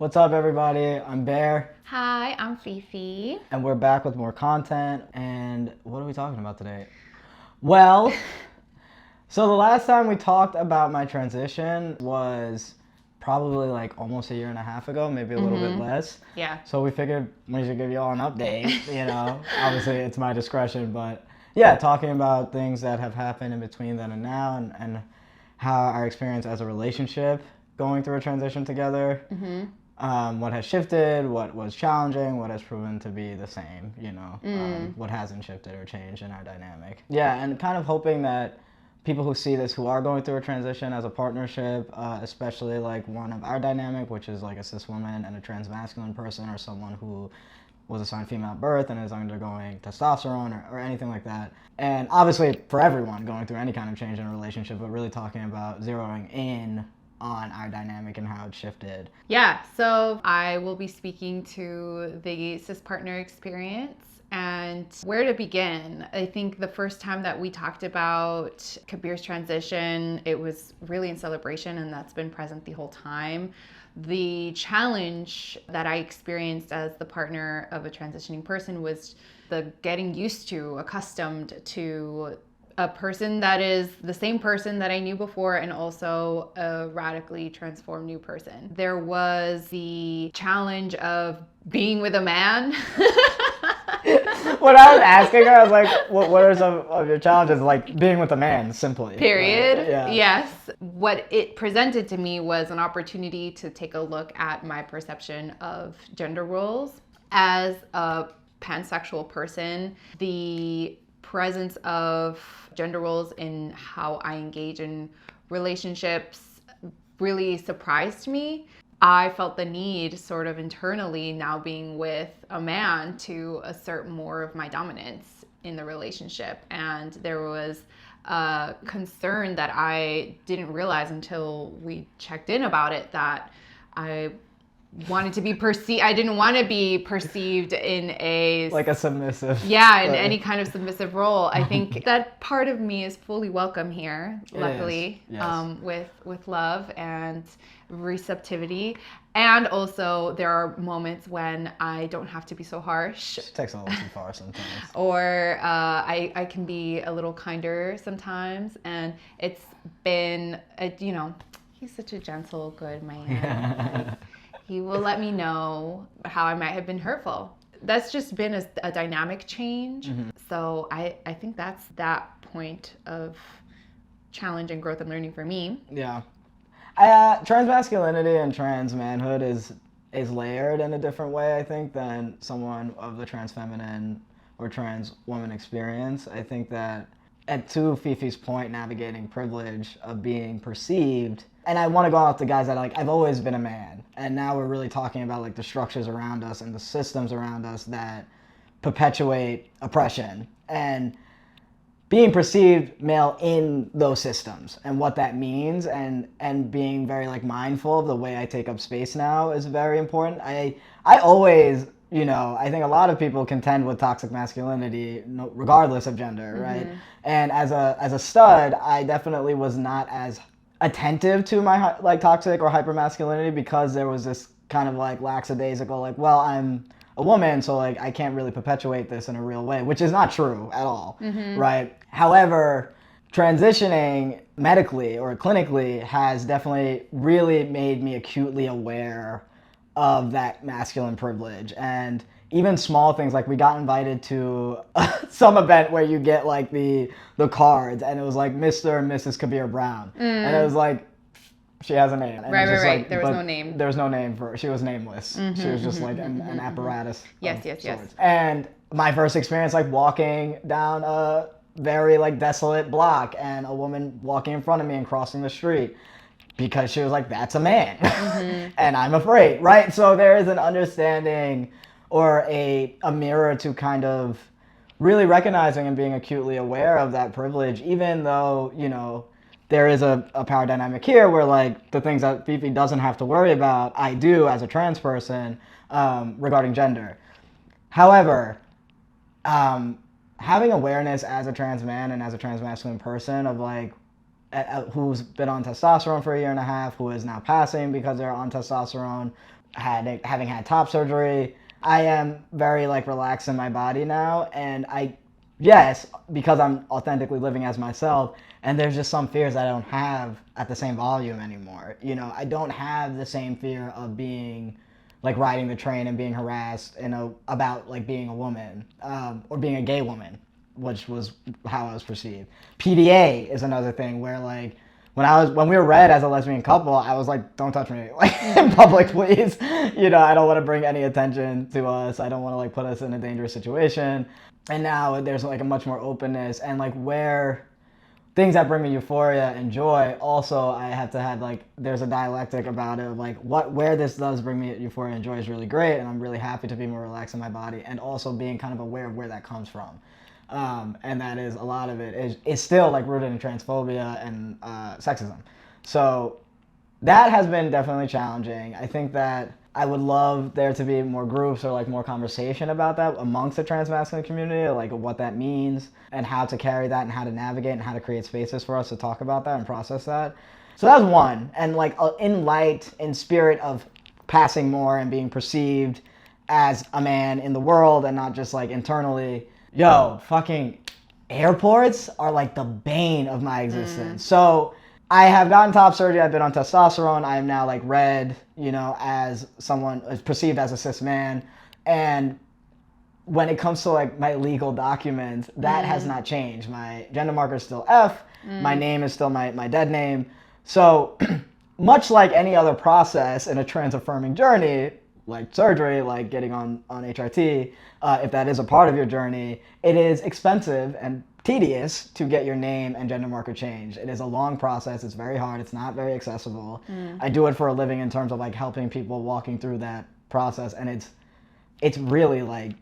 What's up, everybody? I'm Bear, Hi, I'm Fifi. and we're back with more content. And what are we talking about today? Well, so the last time we talked about my transition was probably like almost a year and a half ago, maybe a little bit less. Yeah. So we figured we should give you all an update. Obviously it's my discretion, but yeah, talking about things that have happened in between then and now, and how our experience as a relationship going through a transition together. What has shifted, what was challenging, what has proven to be the same, what hasn't shifted or changed in our dynamic. Yeah, and kind of hoping that people who see this who are going through a transition as a partnership, especially like one of our dynamic, which is like a cis woman and a trans masculine person, or someone who was assigned female at birth and is undergoing testosterone or anything like that. And obviously for everyone going through any kind of change in a relationship, but really talking about zeroing in on our dynamic and how it shifted. Yeah, so I will be speaking to the cis partner experience and where to begin. I think the first time that we talked about Kabir's transition, it was really in celebration, and that's been present the whole time. The challenge that I experienced as the partner of a transitioning person was the getting used to, accustomed to a person that is the same person that I knew before, and also a radically transformed new person. There was the challenge of being with a man. When I was asking her, I was like, what are some of your challenges? Like being with a man, simply. Period. Right? Yeah. Yes. What it presented to me was an opportunity to take a look at my perception of gender roles. As a pansexual person, the presence of gender roles in how I engage in relationships really surprised me. I felt the need sort of internally, now being with a man, to assert more of my dominance in the relationship. And there was a concern that I didn't realize until we checked in about it, that I wanted to be perceived. I didn't want to be perceived in a like a submissive. Yeah, in any kind of submissive role. I think that part of me is fully welcome here, luckily, yes. with love and receptivity. And also, there are moments when I don't have to be so harsh. It takes a little too far sometimes. Or I can be a little kinder sometimes. And it's been, he's such a gentle, good man. He will let me know how I might have been hurtful. That's just been a dynamic change. So I think that's that point of challenge and growth and learning for me. Yeah. Trans masculinity and trans manhood is layered in a different way, I think, than someone of the trans feminine or trans woman experience. I think that, to Fifi's point, navigating privilege of being perceived, and I want to go off the guys that I've always been a man, and now we're really talking about like the structures around us and the systems around us that perpetuate oppression and being perceived male in those systems and what that means, and being very mindful of the way I take up space now is very important. I always, I think a lot of people contend with toxic masculinity regardless of gender, right? And as a stud, I definitely was not as attentive to my toxic or hypermasculinity, because there was this kind of lackadaisical, well, I'm a woman, so I can't really perpetuate this in a real way, which is not true at all, right? However, transitioning medically or clinically has definitely really made me acutely aware of that masculine privilege. And even small things, we got invited to some event where you get the cards, and it was Mr. and Mrs. Kabir Brown. And it was she has a name. And Right. There was no name. There was no name for her. She was nameless. She was just an apparatus. Yes. And my first experience, walking down a very desolate block, and a woman walking in front of me and crossing the street, because she was that's a man. And I'm afraid, right? So there is an understanding, or a mirror to kind of really recognizing and being acutely aware of that privilege, even though, there is a power dynamic here where the things that Fifi doesn't have to worry about, I do as a trans person, regarding gender. However, having awareness as a trans man and as a trans masculine person of who's been on testosterone for a year and a half, who is now passing because they're on testosterone, having had top surgery, I am very like relaxed in my body now, and yes, because I'm authentically living as myself, and there's just some fears that I don't have at the same volume anymore. You know, I don't have the same fear of being like riding the train and being harassed about like being a woman, or being a gay woman, which was how I was perceived. PDA is another thing where like when we were read as a lesbian couple, I was like, don't touch me like in public, please. You know, I don't want to bring any attention to us. I don't want to like put us in a dangerous situation. And now there's like a much more openness, and like where things that bring me euphoria and joy, also I have to have like, there's a dialectic about it of like where this does bring me euphoria and joy is really great, and I'm really happy to be more relaxed in my body, and also being kind of aware of where that comes from. And that is, a lot of it is still like rooted in transphobia and sexism. So that has been definitely challenging. I think that I would love there to be more groups or like more conversation about that amongst the trans masculine community, like what that means and how to carry that and how to navigate and how to create spaces for us to talk about that and process that. So that's one. And like in spirit of passing more and being perceived as a man in the world and not just like internally, fucking airports are like the bane of my existence. So I have gotten top surgery. I've been on testosterone. I am now like read, as someone is perceived as a cis man. And when it comes to like my legal documents, that has not changed. My gender marker is still F. My name is still my dead name. So much like any other process in a trans affirming journey, like surgery, like getting on HRT, if that is a part of your journey, it is expensive and tedious to get your name and gender marker changed. It is a long process. It's very hard. It's not very accessible. I do it for a living in terms of like helping people walking through that process, and it's really like,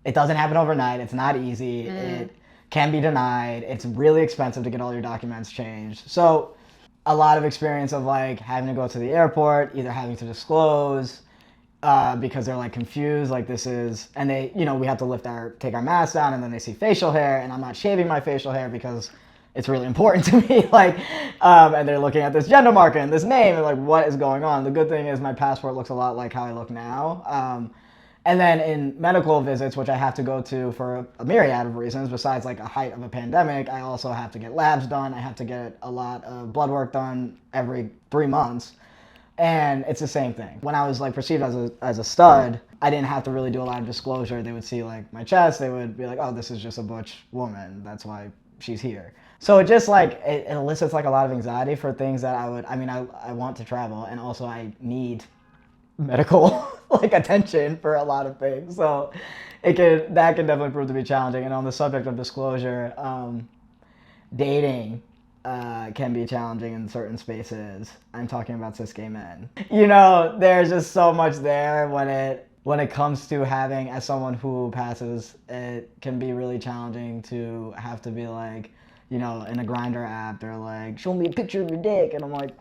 it doesn't happen overnight. It's not easy. It can be denied. It's really expensive to get all your documents changed. So a lot of experience of like having to go to the airport, either having to disclose, because they're like confused, like this is, and they, we have to take our masks down, and then they see facial hair, and I'm not shaving my facial hair because it's really important to me, like, and they're looking at this gender marker and this name, and like, what is going on? The good thing is my passport looks a lot like how I look now. And then in medical visits, which I have to go to for a myriad of reasons, besides like a height of a pandemic, I also have to get labs done. I have to get a lot of blood work done every 3 months. And it's the same thing. When I was like perceived as a stud, I didn't have to really do a lot of disclosure. They would see like my chest. They would be like, oh, this is just a butch woman. That's why she's here. So it just like, it elicits like a lot of anxiety for things that I want to travel, and also I need medical like attention for a lot of things. So that can definitely prove to be challenging. And on the subject of disclosure, dating can be challenging in certain spaces. I'm talking about cis gay men. There's just so much there when it comes to having, as someone who passes, it can be really challenging to have to be like, in a Grindr app, they're like, show me a picture of your dick, and I'm like,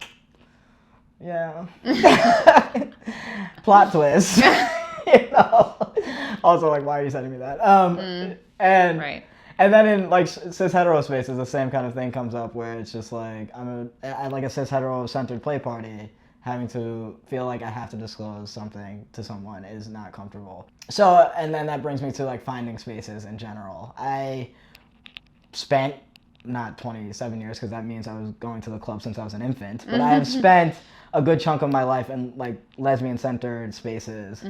yeah. Plot twist. Also, like, why are you sending me that? And right. And then in like cis hetero spaces, the same kind of thing comes up where it's just like at like a cis hetero centered play party, having to feel like I have to disclose something to someone is not comfortable. So, and then that brings me to like finding spaces in general. I spent not 27 years, because that means I was going to the club since I was an infant, but I have spent a good chunk of my life in like lesbian centered spaces,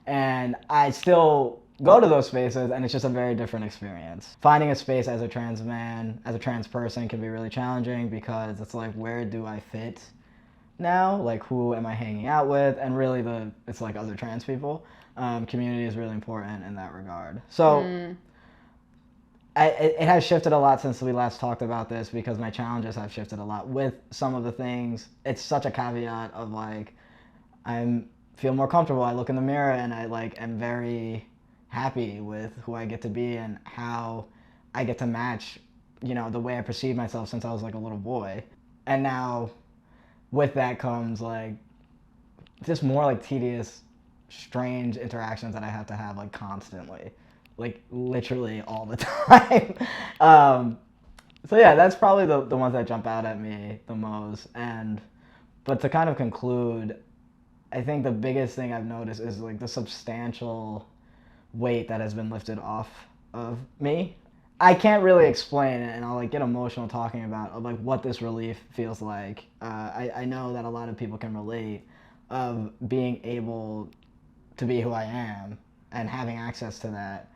and I still go to those spaces, and it's just a very different experience. Finding a space as a trans man, as a trans person, can be really challenging, because it's like, where do I fit now? Like, who am I hanging out with? And really it's like other trans people. Community is really important in that regard. So it has shifted a lot since we last talked about this, because my challenges have shifted a lot with some of the things. It's such a caveat of like, I feel more comfortable. I look in the mirror and I like am very happy with who I get to be and how I get to match, the way I perceive myself since I was like a little boy. And now with that comes like just more like tedious, strange interactions that I have to have like constantly, like literally all the time. So yeah, that's probably the ones that jump out at me the most. But to kind of conclude, I think the biggest thing I've noticed is like the substantial weight that has been lifted off of me. I can't really explain it, and I'll like get emotional talking about like what this relief feels like. I know that a lot of people can relate of being able to be who I am and having access to that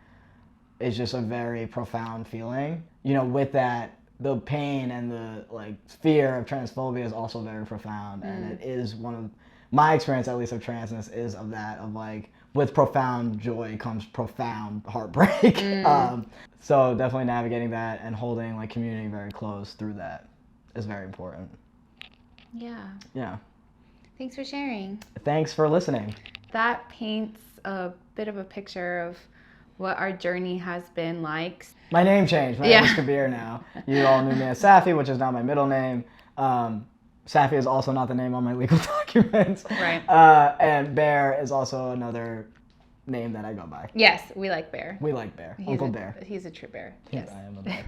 is just a very profound feeling. You know, with that, the pain and the like fear of transphobia is also very profound, and it is one of my experience, at least of transness, is of that of like with profound joy comes profound heartbreak. So definitely navigating that and holding like community very close through that is very important. Yeah. Yeah. Thanks for sharing. Thanks for listening. That paints a bit of a picture of what our journey has been like. My name changed. My name is Kabir now. You all knew me as Safi, which is now my middle name. Safi is also not the name on my legal documents. Right. And Bear is also another name that I go by. Yes, we like Bear. We like Bear. Uncle Bear. He's a true bear. Yes. I am a bear.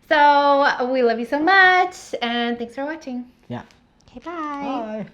So we love you so much, and thanks for watching. Yeah. Okay, bye. Bye.